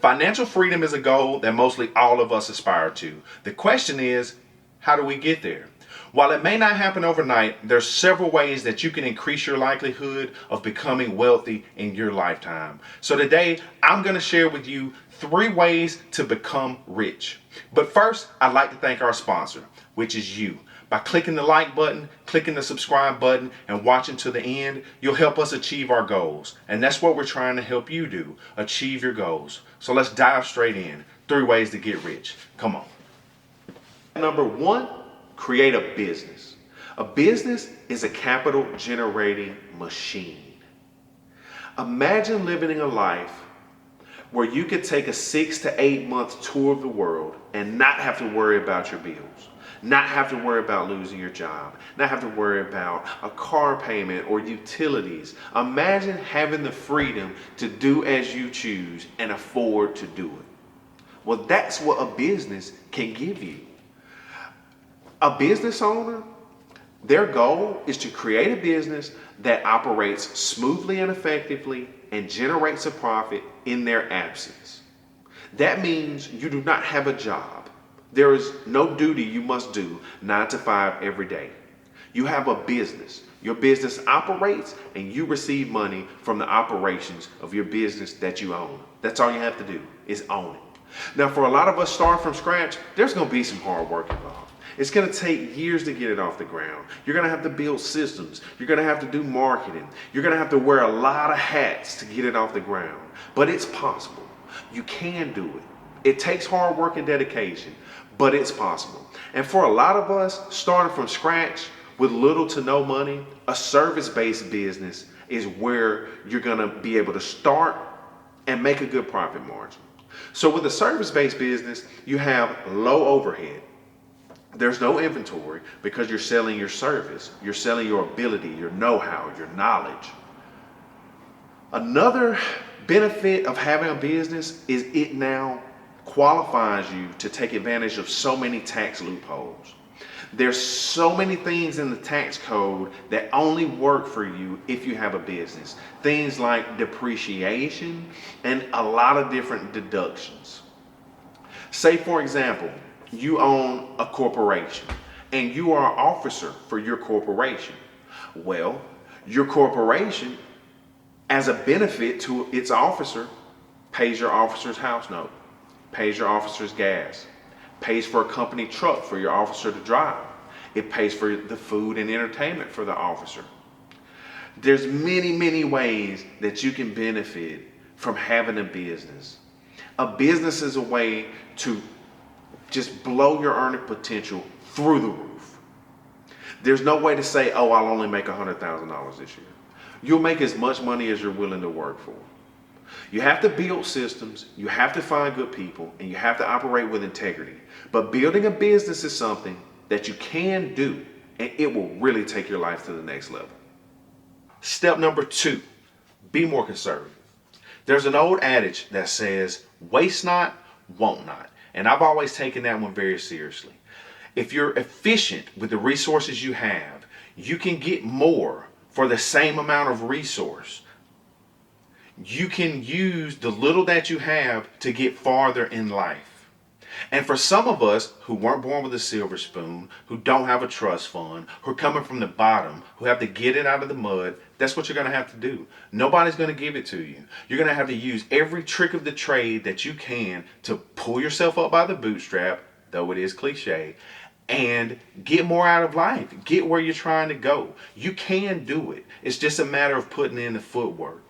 Financial freedom is a goal that mostly all of us aspire to. The question is, how do we get there? While it may not happen overnight, there's several ways that you can increase your likelihood of becoming wealthy in your lifetime. So today, I'm going to share with you 3 ways to become rich. But first, I'd like to thank our sponsor, which is you. By clicking the like button, clicking the subscribe button, and watching to the end, you'll help us achieve our goals. And that's what we're trying to help you do, achieve your goals. So let's dive straight in. 3 ways to get rich. Come on. Number 1, create a business. A business is a capital generating machine. Imagine living a life where you could take a 6 to 8 month tour of the world and not have to worry about your bills. Not have to worry about losing your job, not have to worry about a car payment or utilities. Imagine having the freedom to do as you choose and afford to do it. Well, that's what a business can give you. A business owner, their goal is to create a business that operates smoothly and effectively and generates a profit in their absence. That means you do not have a job. There is no duty you must do 9 to 5 every day. You have a business. Your business operates and you receive money from the operations of your business that you own. That's all you have to do is own it. Now, for a lot of us starting from scratch, there's going to be some hard work involved. It's going to take years to get it off the ground. You're going to have to build systems. You're going to have to do marketing. You're going to have to wear a lot of hats to get it off the ground. But it's possible. You can do it. It takes hard work and dedication, but it's possible. And for a lot of us, starting from scratch with little to no money, a service-based business is where you're going to be able to start and make a good profit margin. So with a service-based business, you have low overhead. There's no inventory because you're selling your service. You're selling your ability, your know-how, your knowledge. Another benefit of having a business is it now qualifies you to take advantage of so many tax loopholes. There's so many things in the tax code that only work for you if you have a business. Things like depreciation and a lot of different deductions. Say, for example, you own a corporation and you are an officer for your corporation. Well, your corporation, as a benefit to its officer, pays your officer's house note, pays your officer's gas, pays for a company truck for your officer to drive. It pays for the food and entertainment for the officer. There's many, many ways that you can benefit from having a business. A business is a way to just blow your earning potential through the roof. There's no way to say, oh, I'll only make $100,000 this year. You'll make as much money as you're willing to work for. You have to build systems, you have to find good people, and you have to operate with integrity. But building a business is something that you can do, and it will really take your life to the next level. Step number 2, be more conservative. There's an old adage that says, waste not, want not. And I've always taken that one very seriously. If you're efficient with the resources you have, you can get more for the same amount of resource. You can use the little that you have to get farther in life. And for some of us who weren't born with a silver spoon, who don't have a trust fund, who are coming from the bottom, who have to get it out of the mud, that's what you're going to have to do. Nobody's going to give it to you. You're going to have to use every trick of the trade that you can to pull yourself up by the bootstrap, though it is cliche, and get more out of life. Get where you're trying to go. You can do it. It's just a matter of putting in the footwork.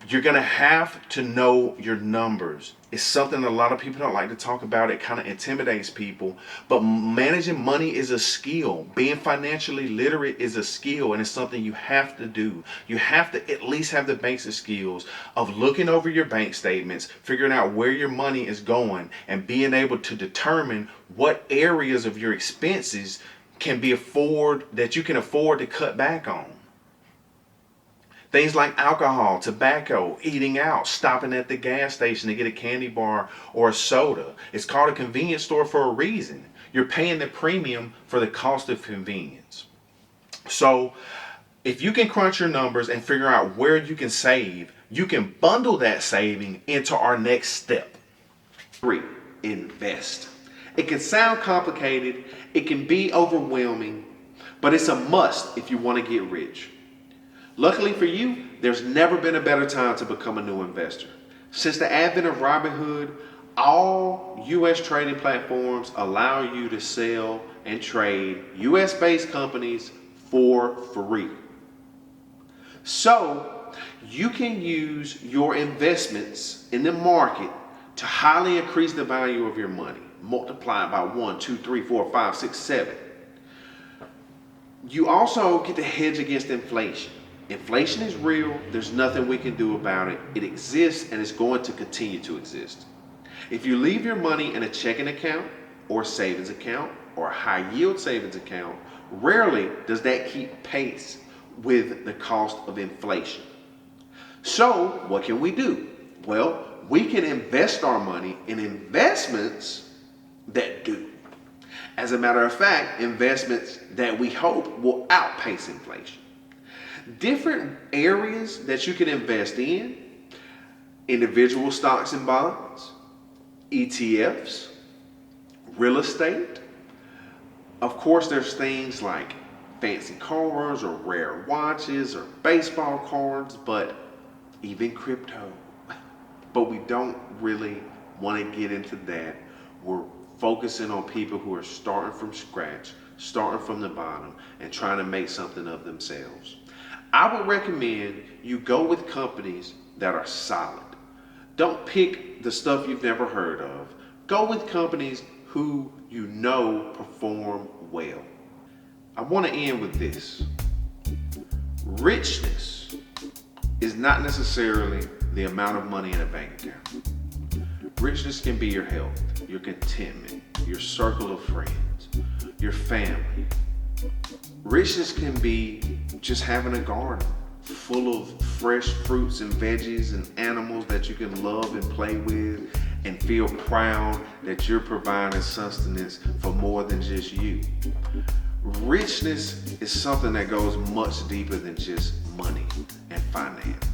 You're going to have to know your numbers. It's something a lot of people don't like to talk about. It kind of intimidates people. But managing money is a skill. Being financially literate is a skill, and it's something you have to do. You have to at least have the basic skills of looking over your bank statements, figuring out where your money is going, and being able to determine what areas of your expenses that you can afford to cut back on. Things like alcohol, tobacco, eating out, stopping at the gas station to get a candy bar or a soda. It's called a convenience store for a reason. You're paying the premium for the cost of convenience. So if you can crunch your numbers and figure out where you can save, you can bundle that saving into our next step. 3, invest. It can sound complicated, it can be overwhelming, but it's a must if you want to get rich. Luckily for you, there's never been a better time to become a new investor. Since the advent of Robinhood, all US trading platforms allow you to sell and trade US based companies for free. So you can use your investments in the market to highly increase the value of your money. Multiply it by 1, 2, 3, 4, 5, 6, 7. You also get to hedge against inflation. Inflation is real. There's nothing we can do about it. It exists and it's going to continue to exist. If you leave your money in a checking account or savings account or a high yield savings account, rarely does that keep pace with the cost of inflation. So what can we do? Well, we can invest our money in investments that do. As a matter of fact, investments that we hope will outpace inflation. Different areas that you can invest in: individual stocks and bonds, ETFs, real estate. Of course, there's things like fancy cars or rare watches or baseball cards, but even crypto. But we don't really want to get into that. We're focusing on people who are starting from scratch, starting from the bottom, and trying to make something of themselves. I would recommend you go with companies that are solid. Don't pick the stuff you've never heard of. Go with companies who you know perform well. I want to end with this. Richness is not necessarily the amount of money in a bank account. Richness can be your health, your contentment, your circle of friends, your family. Richness can be just having a garden full of fresh fruits and veggies and animals that you can love and play with and feel proud that you're providing sustenance for more than just you. Richness is something that goes much deeper than just money and finance.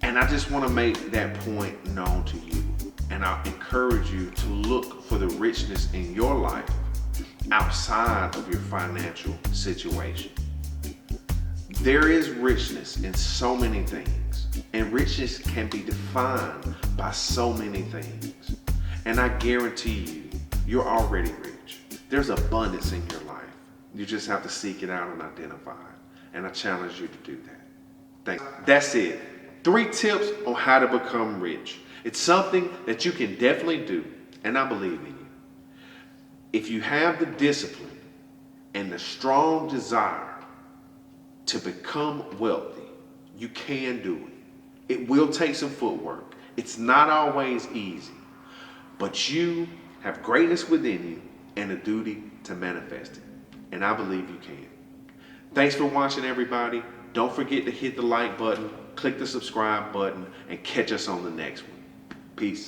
And I just want to make that point known to you. And I encourage you to look for the richness in your life outside of your financial situation. There is richness in so many things, and richness can be defined by so many things. And I guarantee you, you're already rich. There's abundance in your life. You just have to seek it out and identify it. And I challenge you to do that. Thanks. That's it. 3 tips on how to become rich. It's something that you can definitely do, and I believe in you. If you have the discipline and the strong desire to become wealthy, you can do it. It will take some footwork. It's not always easy, but you have greatness within you and a duty to manifest it. And I believe you can. Thanks for watching, everybody. Don't forget to hit the like button, click the subscribe button, and catch us on the next one. Peace.